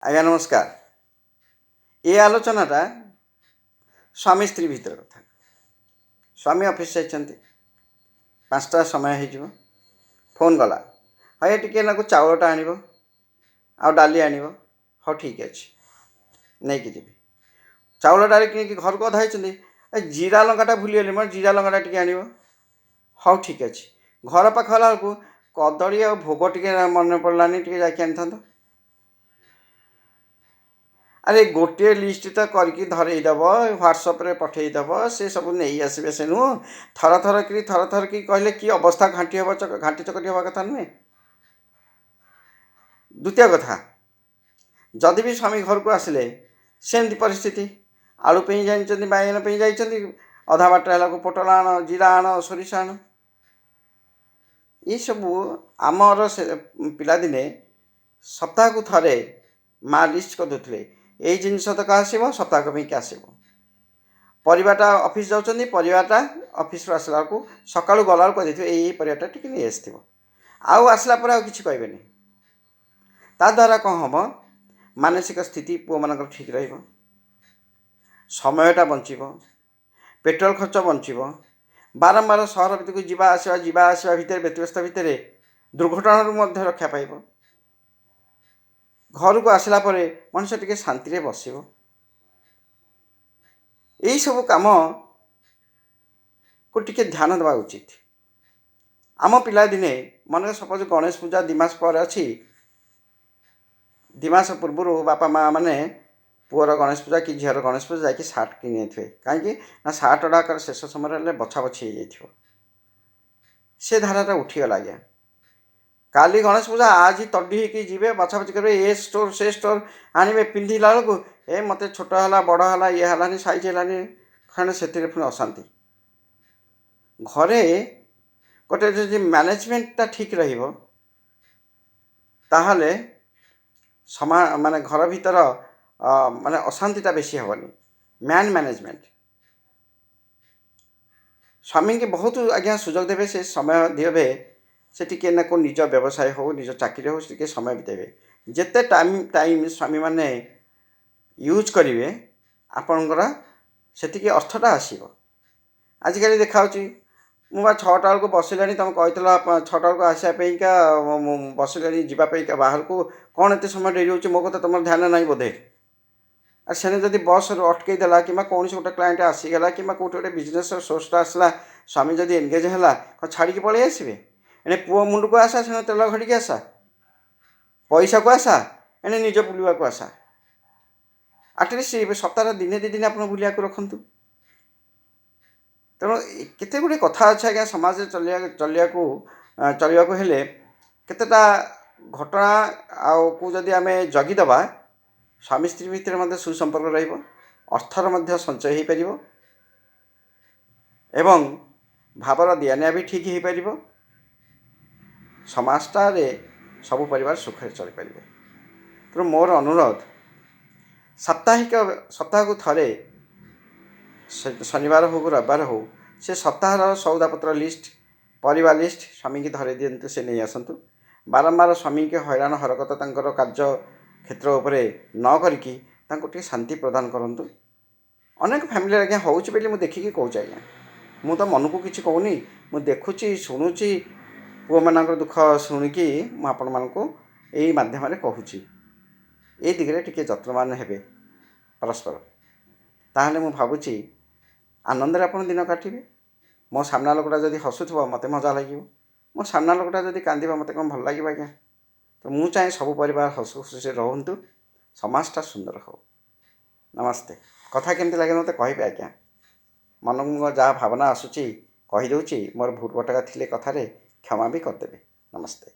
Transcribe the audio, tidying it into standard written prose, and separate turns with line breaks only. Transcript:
ଆଜ୍ଞା ନମସ୍କାର। ଏ ଆଲୋଚନାଟା ସ୍ୱାମୀ ସ୍ତ୍ରୀ ଭିତର କଥା। ସ୍ୱାମୀ ଅଫିସ୍ ଯାଇଛନ୍ତି, 5ଟା ସମୟ ହେଇଯିବ, ଫୋନ୍ ଗଲା, ହଏ ଟିକେ ନାକୁ ଚାଉଳଟା ଆଣିବ ଆଉ ଡାଲି ଆଣିବ। ହଉ ଠିକ୍ ଅଛି, ନେଇକି ଯିବି। ଚାଉଳ ଡାଲି କିଣିକି ଘରକୁ ଅଧା ହେଇଛନ୍ତି, ଜିରା ଲଙ୍କାଟା ଭୁଲିଗଲି, ମୋର ଜିରା ଲଙ୍କାଟା ଟିକେ ଆଣିବ। ହଉ ଠିକ୍ ଅଛି। ଘର ପାଖ ହେଲା ବେଳକୁ କଦଳୀ ଆଉ ଭୋଗ ଟିକେ ମନେ ପଡ଼ିଲାନି, ଟିକେ ଯାଇକି ଆଣିଥାନ୍ତ। ଆରେ ଗୋଟିଏ ଲିଷ୍ଟ ତ କରିକି ଧରେଇଦେବ, ହ୍ୱାଟ୍ସଆପ୍ରେ ପଠାଇଦେବ, ସେ ସବୁ ନେଇ ଆସିବେ। ସେ ନୁହଁ ଥର କି କହିଲେ କି ଅବସ୍ଥା ଘାଣ୍ଟି ଚକଟି ହେବା କଥା ନୁହେଁ। ଦ୍ୱିତୀୟ କଥା, ଯଦି ବି ସ୍ୱାମୀ ଘରକୁ ଆସିଲେ ସେମିତି ପରିସ୍ଥିତି, ଆଳୁ ପାଇଁ ଯାଇଛନ୍ତି, ବାଇଗଣ ପାଇଁ ଯାଇଛନ୍ତି, ଅଧା ବାଟ ହେଲାକୁ ପୋଟଳ ଆଣ, ଜିରା ଆଣ, ସୋରିଷ ଆଣ। ଏସବୁ ଆମର ପିଲାଦିନେ ସପ୍ତାହକୁ ଥରେ ମା' ଲିଷ୍ଟ କରିଦେଉଥିଲେ, ଏଇ ଜିନିଷ ତକ ଆସିବ, ସପ୍ତାହକ ପାଇଁକି ଆସିବ। ପରିବାଟା ଅଫିସ୍ ଯାଉଛନ୍ତି, ପରିବାଟା ଅଫିସ୍ରୁ ଆସିଲା ବେଳକୁ ସକାଳୁ ଗଲାବେଳକୁ କହିଦେଇଥିବେ ଏଇ ପରିବାଟା ଟିକେ ନେଇ ଆସିଥିବ। ଆଉ ଆସିଲା ପରେ ଆଉ କିଛି କହିବେନି। ତାଦ୍ୱାରା କ'ଣ ହେବ, ମାନସିକ ସ୍ଥିତି ପୁଅମାନଙ୍କର ଠିକ୍ ରହିବ, ସମୟଟା ବଞ୍ଚିବ, ପେଟ୍ରୋଲ ଖର୍ଚ୍ଚ ବଞ୍ଚିବ। ବାରମ୍ବାର ସହର ଭିତରକୁ ଯିବା ଆସିବା ଭିତରେ, ବ୍ୟତିବ୍ୟସ୍ତ ଭିତରେ ଦୁର୍ଘଟଣାରୁ ମଧ୍ୟ ରକ୍ଷା ପାଇବ। ଘରକୁ ଆସିଲା ପରେ ମଣିଷ ଟିକେ ଶାନ୍ତିରେ ବସିବ। ଏଇସବୁ କାମକୁ ଟିକେ ଧ୍ୟାନ ଦେବା ଉଚିତ। ଆମ ପିଲାଦିନେ ମନେ ସପୋଜ ଗଣେଶ ପୂଜା 2 ମାସ ପରେ ଅଛି, 2 ମାସ ପୂର୍ବରୁ ବାପା ମା' ମାନେ ପୁଅର ଗଣେଶ ପୂଜା କି ଝିଅର ଗଣେଶ ପୂଜା ଯାଇକି ସାର୍ଟ କିଣି ନେଇଥିବେ। କାହିଁକି ନା ସାର୍ଟ ଗୁଡ଼ାକର ଶେଷ ସମୟରେ ହେଲେ ବଛାବଛି ହେଇଯାଇଥିବ। ସେ ଧାରାଟା ଉଠିଗଲା ଆଜ୍ଞା। କାଲି ଗଣେଶ ପୂଜା, ଆଜି ତଡ଼ି ହେଇକି ଯିବେ, ବଛାବଛି କରିବେ, ଏ ଷ୍ଟୋର୍ ସେ ଷ୍ଟୋର୍ ଆଣିବେ। ପିନ୍ଧିଲା ବେଳକୁ ମୋତେ ଛୋଟ ହେଲା, ବଡ଼ ହେଲା, ଇଏ ହେଲାନି, ସାଇଜ୍ ହେଲାନି, କାରଣ ସେଥିରେ ପୁଣି ଅଶାନ୍ତି। ଘରେ ଗୋଟେ ଯଦି ମ୍ୟାନେଜମେଣ୍ଟଟା ଠିକ୍ ରହିବ, ତାହେଲେ ମାନେ ଘର ଭିତର ମାନେ ଅଶାନ୍ତିଟା ବେଶୀ ହେବନି। ମ୍ୟାନେଜମେଣ୍ଟ ସ୍ୱାମୀକି ବହୁତ ଆଜ୍ଞା ସୁଯୋଗ ଦେବେ, ସେ ସମୟ ଦେବେ, ସେ ଟିକେ ନାକୁ ନିଜ ବ୍ୟବସାୟ ହେଉ, ନିଜ ଚାକିରି ହେଉ, ଟିକେ ସମୟ ବିତେଇବେ। ଯେତେ ଟାଇମ୍ ସ୍ୱାମୀମାନେ ୟୁଜ୍ କରିବେ, ଆପଣଙ୍କର ସେତିକି ଅର୍ଥଟା ଆସିବ। ଆଜିକାଲି ଦେଖାହେଉଛି, ମୁଁ ବା 6ଟା ବେଳକୁ ବସିଲାଣି, ତୁମେ କହିଥିଲ 6ଟା ବେଳକୁ ଆସିବା ପାଇଁକା, ମୁଁ ବସିଲାଣି ଯିବା ପାଇଁକା ବାହାରକୁ, କ'ଣ ଏତେ ସମୟ ଡେରି ହେଉଛି, ମୋ କଥା ତୁମର ଧ୍ୟାନ ନାହିଁ ବୋଧେ। ଆଉ ସେଣେ ଯଦି ବସ୍ରୁ ଅଟକେଇ ଦେଲା, କିମ୍ବା କୌଣସି ଗୋଟେ କ୍ଲାଏଣ୍ଟ ଆସିଗଲା, କିମ୍ବା କେଉଁଠି ଗୋଟେ ବିଜନେସ୍ର ସୋର୍ସଟା ଆସିଲା, ସ୍ୱାମୀ ଯଦି ଏନ୍ଗେଜ୍ ହେଲା, କ'ଣ ଛାଡ଼ିକି ପଳେଇ ଆସିବେ? ଏଣେ ପୁଅ ମୁଣ୍ଡକୁ ଆସା, ସେଣେ ତେଲ ଘଡ଼ିକି ଆସା, ପଇସାକୁ ଆସା, ଏଣେ ନିଜ ବୁଲିବାକୁ ଆସା। ଆଟଲିଷ୍ଟ ସପ୍ତାହରେ ଦିନେ 2 ଦିନ ଆପଣ ବୁଲିବାକୁ ରଖନ୍ତୁ। ତେଣୁ କେତେ ଗୁଡ଼ିଏ କଥା ଅଛି ଆଜ୍ଞା, ସମାଜରେ ଚଳିବାକୁ ହେଲେ କେତେଟା ଘଟଣା ଆଉକୁ ଯଦି ଆମେ ଜଗିଦେବା, ସ୍ୱାମୀ ସ୍ତ୍ରୀ ଭିତରେ ମଧ୍ୟ ସୁସମ୍ପର୍କ ରହିବ, ଅର୍ଥର ମଧ୍ୟ ସଞ୍ଚୟ ହୋଇପାରିବ, ଏବଂ ଭାବର ଦିଆନିଆ ବି ଠିକ୍ ହୋଇପାରିବ। ସମାଜଟାରେ ସବୁ ପରିବାର ସୁଖରେ ଚଳିପାରିବେ। ତେଣୁ ମୋର ଅନୁରୋଧ, ସପ୍ତାହକୁ ଥରେ, ଶନିବାର ହେଉ ରବିବାର ହେଉ, ସେ ସପ୍ତାହର ସଉଦାପତ୍ର ଲିଷ୍ଟ, ପରିବା ଲିଷ୍ଟ ସ୍ୱାମୀକି ଧରେଇ ଦିଅନ୍ତୁ, ସେ ନେଇ ଆସନ୍ତୁ। ବାରମ୍ବାର ସ୍ୱାମୀକି ହଇରାଣ ହରକତ ତାଙ୍କର କାର୍ଯ୍ୟ କ୍ଷେତ୍ର ଉପରେ ନ କରିକି ତାଙ୍କୁ ଟିକେ ଶାନ୍ତି ପ୍ରଦାନ କରନ୍ତୁ। ଅନେକ ଫ୍ୟାମିଲିରେ ଆଜ୍ଞା ହେଉଛି ବୋଲି ମୁଁ ଦେଖିକି କହୁଛି ଆଜ୍ଞା। ମୁଁ ତ ମନକୁ କିଛି କହୁନି, ମୁଁ ଦେଖୁଛି, ଶୁଣୁଛି, ପୁଅମାନଙ୍କର ଦୁଃଖ ଶୁଣିକି ମୁଁ ଆପଣମାନଙ୍କୁ ଏଇ ମାଧ୍ୟମରେ କହୁଛି। ଏଇ ଦିଗରେ ଟିକେ ଯତ୍ନବାନ ହେବେ ପରସ୍ପର, ତାହେଲେ ମୁଁ ଭାବୁଛି ଆନନ୍ଦରେ ଆପଣ ଦିନ କାଟିବେ। ମୋ ସାମ୍ନା ଲୋକଟା ଯଦି ହସୁଥିବ, ମୋତେ ମଜା ଲାଗିବ। ମୋ ସାମ୍ନା ଲୋକଟା ଯଦି କାନ୍ଦିବ, ମୋତେ କ'ଣ ଭଲ ଲାଗିବ ଆଜ୍ଞା? ତ ମୁଁ ଚାହେଁ ସବୁ ପରିବାର ହସ ଖୁସିରେ ରୁହନ୍ତୁ, ସମାଜଟା ସୁନ୍ଦର ହେଉ। ନମସ୍ତେ। କଥା କେମିତି ଲାଗେ ମୋତେ କହିବେ ଆଜ୍ଞା। ମନକୁ ଯାହା ଭାବନା ଆସୁଛି କହିଦେଉଛି, ମୋର ଭୁଲ ଭଟକା ଥିଲେ କଥାରେ କ୍ଷମା ବି କରିଦେବେ। ନମସ୍ତେ।